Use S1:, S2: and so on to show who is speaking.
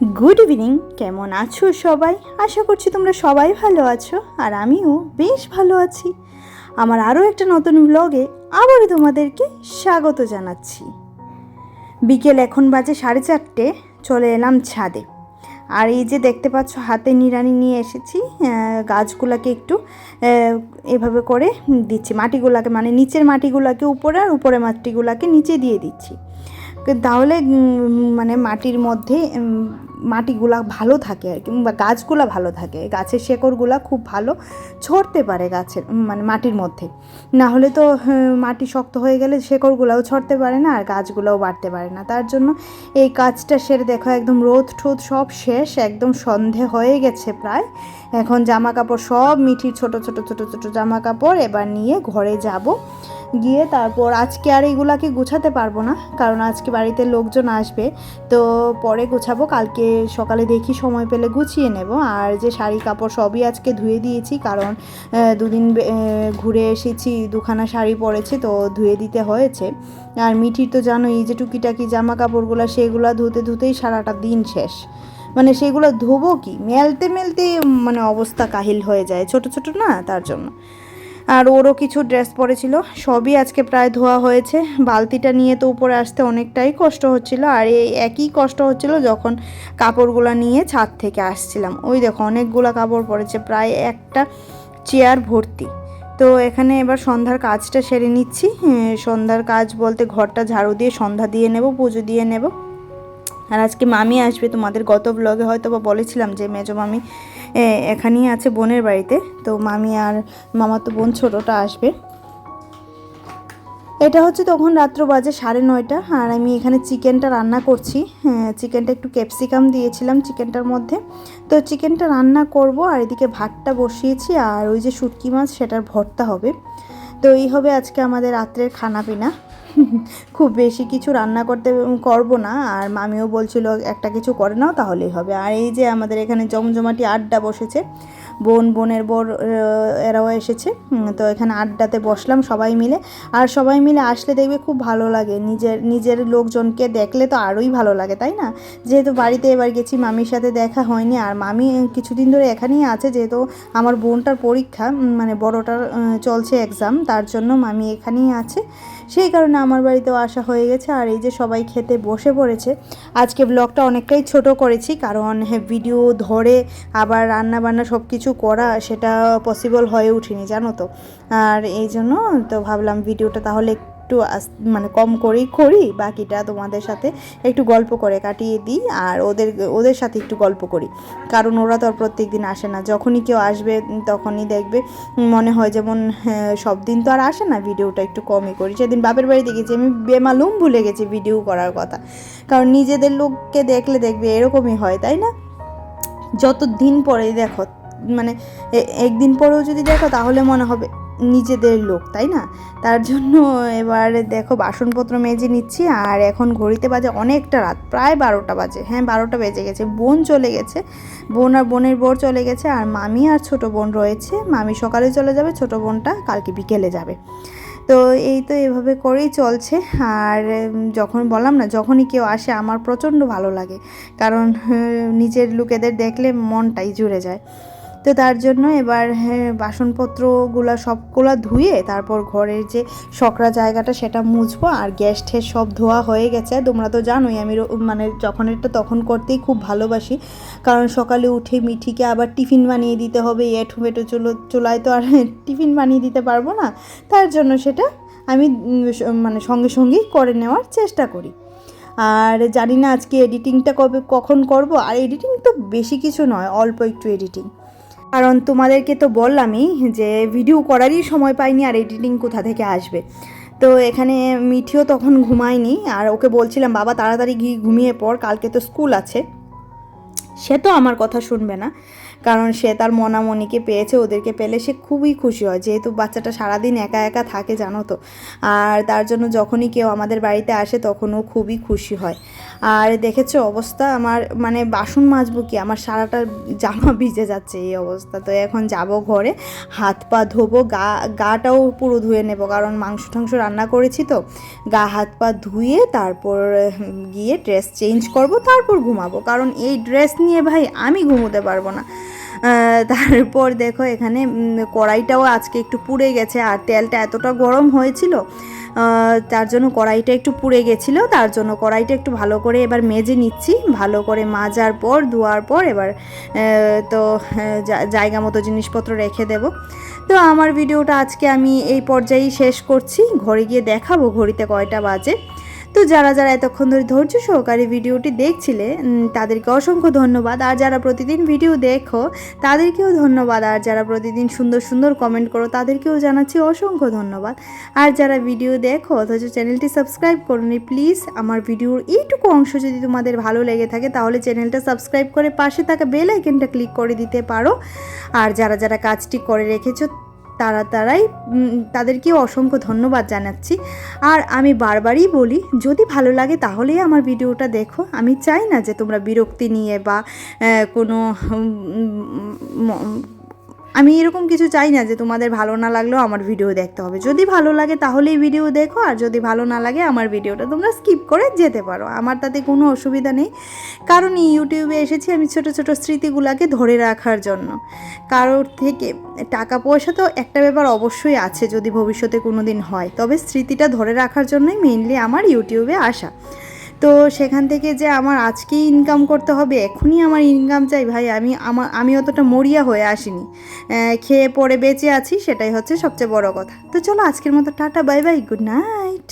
S1: Good evening. কেমন আছো সবাই? আশা করছি তোমরা সবাই ভালো আছো, আর আমিও বেশ ভালো আছি। আমার আরও একটা নতুন ব্লগে আবারও তোমাদেরকে স্বাগত জানাচ্ছি। বিকেল এখন বাজে 4:30, চলে এলাম ছাদে। আর এই যে দেখতে পাচ্ছ হাতে নিড়ানি নিয়ে এসেছি, গাছগুলোকে একটু এভাবে করে দিচ্ছি, মাটিগুলোকে মানে নিচের মাটিগুলোকে উপরে আর উপরে মাটিগুলোকে নিচে দিয়ে দিচ্ছি। তাহলে মানে মাটির মধ্যে মাটিগুলা ভালো থাকে আর কি, বা গাছগুলা ভালো থাকে, গাছের শেকড়গুলা খুব ভালো ছড়তে পারে গাছের মানে মাটির মধ্যে। না হলে তো মাটি শক্ত হয়ে গেলে শেকড়গুলাও ছড়তে পারে না আর গাছগুলোও বাড়তে পারে না। তার জন্য এই কাজটা সেরে দেখো একদম রোদ ঠোদ সব শেষ, একদম সন্ধে হয়ে গেছে প্রায়। এখন জামা কাপড় সব মিঠির ছোট ছোট ছোট ছোট জামা কাপড় এবার নিয়ে ঘরে যাব। গিয়ে তারপর আজকে আর এইগুলাকে গুছাতে পারবো না, কারণ আজকে বাড়িতে লোকজন আসবে, তো পরে গুছাবো। কালকে সকালে দেখি সময় পেলে গুছিয়ে নেব। আর যে শাড়ি কাপড় সবই আজকে ধুয়ে দিয়েছি, কারণ দুদিন ঘুরে এসেছি, দুখানা শাড়ি পরেছে তো ধুয়ে দিতে হয়েছে। আর মিঠির তো জানোই এই যে টুকিটাকি জামা কাপড়গুলো, সেগুলো ধুতে ধুতেই সারাটা দিন শেষ। মানে সেগুলো ধোবো কি, মেলতে মেলতে মানে অবস্থা কাহিল হয়ে যায়, ছোট ছোট না, তার জন্য। আর ওরও কিছু ড্রেস পরেছিল, সবই আজকে প্রায় ধোয়া হয়েছে। বালতিটা নিয়ে তো উপরে আসতে অনেকটাই কষ্ট হচ্ছিল, আর এই একই কষ্ট হচ্ছিল যখন কাপড়গুলো নিয়ে ছাদ থেকে আসছিলাম। ওই দেখো অনেকগুলো কাপড় পড়েছে, প্রায় একটা চেয়ার ভর্তি। তো এখানে এবার সন্ধ্যার কাজটা সেরে নিচ্ছি। সন্ধ্যার কাজ বলতে ঘরটা ঝাড়ু দিয়ে সন্ধ্যা দিয়ে নেব, পুজো দিয়ে নেব। আর আজকে মামি আসবে, তোমাদের গত ব্লগে হয়তো বা বলেছিলাম যে মেজো মামি এখানেই আছে বোনের বাড়িতে, তো মামি আর মামাতো বোন ছোটোটা আসবে। এটা হচ্ছে তখন রাত্র বাজে 9:30, আর আমি এখানে চিকেনটা রান্না করছি। চিকেনটা একটু ক্যাপসিকাম দিয়েছিলাম চিকেনটার মধ্যে, তো চিকেনটা রান্না করব। আর এদিকে ভাতটা বসিয়েছি, আর ওই যে শুটকি মাছ সেটার ভর্তা হবে। তো এই হবে আজকে আমাদের রাত্রের খানা পিনা। খুব বেশি কিছু রান্না করব না, আর মামিও বলছিল একটা কিছু করে নাও তাহলেই হবে। আর এই যে আমাদের এখানে জমজমাটি আড্ডা বসেছে, বোনের বোর এরাও এসেছে, তো এখানে আড্ডাতে বসলাম সবাই মিলে। আর সবাই মিলে আসলে দেখবে খুব ভালো লাগে, নিজের লোকজনকে দেখলে তো আরোই ভালো লাগে, তাই না? যেহেতু বাড়িতে এবার গেছি, মামির সাথে দেখা হয়নি, আর মামি কিছুদিন ধরে এখানেই আছে, যেহেতু আমার বোনটার পরীক্ষা মানে বড়টার চলছে এক্সাম, তার জন্য মামি এখানেই আছে, সেই কারণে আমার বাড়িতেও আসা হয়ে গেছে। আর এই যে সবাই খেতে বসে পড়েছে। আজকে ব্লগটা অনেকটাই ছোট করেছি, কারণ ভিডিও ধরে আবার রান্না বান্না সব কিছু করা সেটা পসিবল হয়ে ওঠেনি, জানো তো। আর এই জন্য তো ভাবলাম ভিডিওটা তাহলে একটু মানে কম করেই করি, বাকিটা তোমাদের সাথে একটু গল্প করে কাটিয়ে দিই, আর ওদের সাথে একটু গল্প করি, কারণ ওরা তো আর প্রত্যেক দিন আসে না। যখনই কেউ আসবে তখনই দেখবে মনে হয় যেমন সব দিন তো আর আসে না, ভিডিওটা একটু কমই করি। সেদিন বাপের বাড়িতে গেছি, আমি বেমালুম ভুলে গেছি ভিডিও করার কথা, কারণ নিজেদের লোককে দেখলে দেখবে এরকমই হয়, তাই না? যত দিন পরে দেখো, মানে একদিন পরেও যদি দেখো তাহলে মনে হবে নিজেদের লোক, তাই না? তার জন্য এবার দেখো বাসনপত্র মেজে নিচ্ছি। আর এখন ঘড়িতে বাজে অনেকটা রাত, প্রায় 12টা বাজে, হ্যাঁ 12টা বেজে গেছে। বোন চলে গেছে, বোন আর বোনের বোর চলে গেছে, আর মামি আর ছোটো বোন রয়েছে। মামি সকালে চলে যাবে, ছোটো বোনটা কালকে বিকেলে যাবে। তো এই তো এভাবে করেই চলছে। আর যখন বললাম না, যখনই কেউ আসে আমার প্রচণ্ড ভালো লাগে, কারণ নিজের লোকেদের দেখলে মনটাই জুড়ে যায়। তো তার জন্য এবার বাসনপত্রগুলো সবগুলো ধুয়ে তারপর ঘরের যে সকরা জায়গাটা সেটা মুছবো। আর গ্যাস ঠ্যাস সব ধোয়া হয়ে গেছে। তোমরা তো জানোই আমি মানে যখন এটা তখন করতেই খুব ভালোবাসি, কারণ সকালে উঠে মিঠিকে আবার টিফিন বানিয়ে দিতে হবে, এঁঠো মেঠো চুলায় তো আর টিফিন বানিয়ে দিতে পারবো না, তার জন্য সেটা আমি মানে সঙ্গে সঙ্গেই করে নেওয়ার চেষ্টা করি। আর জানি না আজকে এডিটিংটা কখন করব। আর এডিটিং তো বেশি কিছু নয়, অল্প একটু এডিটিং, কারণ তোমাদেরকে তো বললামই যে ভিডিও করারই সময় পাইনি, আর এডিটিং কোথা থেকে আসবে। তো এখানে মিঠিও তখন ঘুমায়নি, আর ওকে বলছিলাম বাবা তাড়াতাড়ি গিয়ে ঘুমিয়ে পড়, কালকে তো স্কুল আছে। সে তো আমার কথা শুনবে না, কারণ সে তার মনামণিকে পেয়েছে, ওদেরকে পেলে সে খুবই খুশি হয়, যেহেতু বাচ্চাটা সারাদিন একা একা থাকে, জানো তো। আর তার জন্য যখনই কেউ আমাদের বাড়িতে আসে তখন ও খুবই খুশি হয়। আর দেখেছো অবস্থা আমার, মানে বাসন মাজবো কি, আমার সারাটা জামা ভিজে যাচ্ছে এই অবস্থা। তো এখন যাব ঘরে, হাত পা ধোবো, গাটাও পুরো ধুয়ে নেব, কারণ মাংস টাংস রান্না করেছি তো। গা হাত পা ধুয়ে তারপর গিয়ে ড্রেস চেঞ্জ করব, তারপর ঘুমাবো, কারণ এই ড্রেস নিয়ে ভাই আমি ঘুমোতে পারবো না। তারপর দেখো এখানে কড়াইটাও আজকে একটু পুড়ে গেছে, আর তেলটা এতটা গরম হয়েছিল তার জন্য কড়াইটা একটু পুড়ে গেছিলো, তার জন্য কড়াইটা একটু ভালো করে এবার মেজে নিচ্ছি। ভালো করে মাজার পর ধোয়ার পর এবার তো জায়গা মতো জিনিসপত্র রেখে দেব। তো আমার ভিডিওটা আজকে আমি এই পর্যায়েই শেষ করছি, ঘরে গিয়ে দেখাবো ঘড়িতে কয়টা বাজে। তো যারা যারা এতক্ষণ ধরে ধৈর্য সহকারে ভিডিওটি দেখছিলে তাদেরকে অসংখ্য ধন্যবাদ, আর যারা প্রতিদিন ভিডিও দেখো তাদেরকেও ধন্যবাদ, আর যারা প্রতিদিন সুন্দর সুন্দর কমেন্ট করো তাদেরকেও জানাচ্ছি অসংখ্য ধন্যবাদ। আর যারা ভিডিও দেখো অথচ চ্যানেলটি সাবস্ক্রাইব করোনি, প্লিজ আমার ভিডিওর এইটুকু অংশ যদি তোমাদের ভালো লেগে থাকে তাহলে চ্যানেলটা সাবস্ক্রাইব করে পাশে থাকা বেল আইকনটা ক্লিক করে দিতে পারো। আর যারা যারা কাজটি করে রেখেছো তাদেরকেও অসংখ্য ধন্যবাদ জানাচ্ছি। আর আমি বারবারই বলি, যদি ভালো লাগে তাহলেই আমার ভিডিওটা দেখো। আমি চাই না যে তোমরা বিরক্তি নিয়ে বা কোনো আমি এরকম কিছু চাই না যে তোমাদের ভালো না লাগলেও আমার ভিডিও দেখতে হবে। যদি ভালো লাগে তাহলেই ভিডিও দেখো, আর যদি ভালো না লাগে আমার ভিডিওটা তোমরা স্কিপ করে যেতে পারো, আমার তাতে কোনো অসুবিধা নেই। কারণ ইউটিউবে এসেছি আমি ছোট ছোট স্মৃতিগুলোকে ধরে রাখার জন্য। কারোর থেকে টাকা পয়সা তো একটা ব্যাপার অবশ্যই আছে, যদি ভবিষ্যতে কোনো দিন হয়, তবে স্মৃতিটা ধরে রাখার জন্যই মেইনলি আমার ইউটিউবে আসা। তো সেখান থেকে যে আমার আজকেই ইনকাম করতে হবে, এখনই আমার ইনকাম চাই ভাই, আমি অতটা মরিয়া হয়ে আসিনি, খেয়ে পরে বেঁচে আছি, সেটাই হচ্ছে সবচেয়ে বড় কথা। তো চলো আজকের মতো tata, bye bye, good night.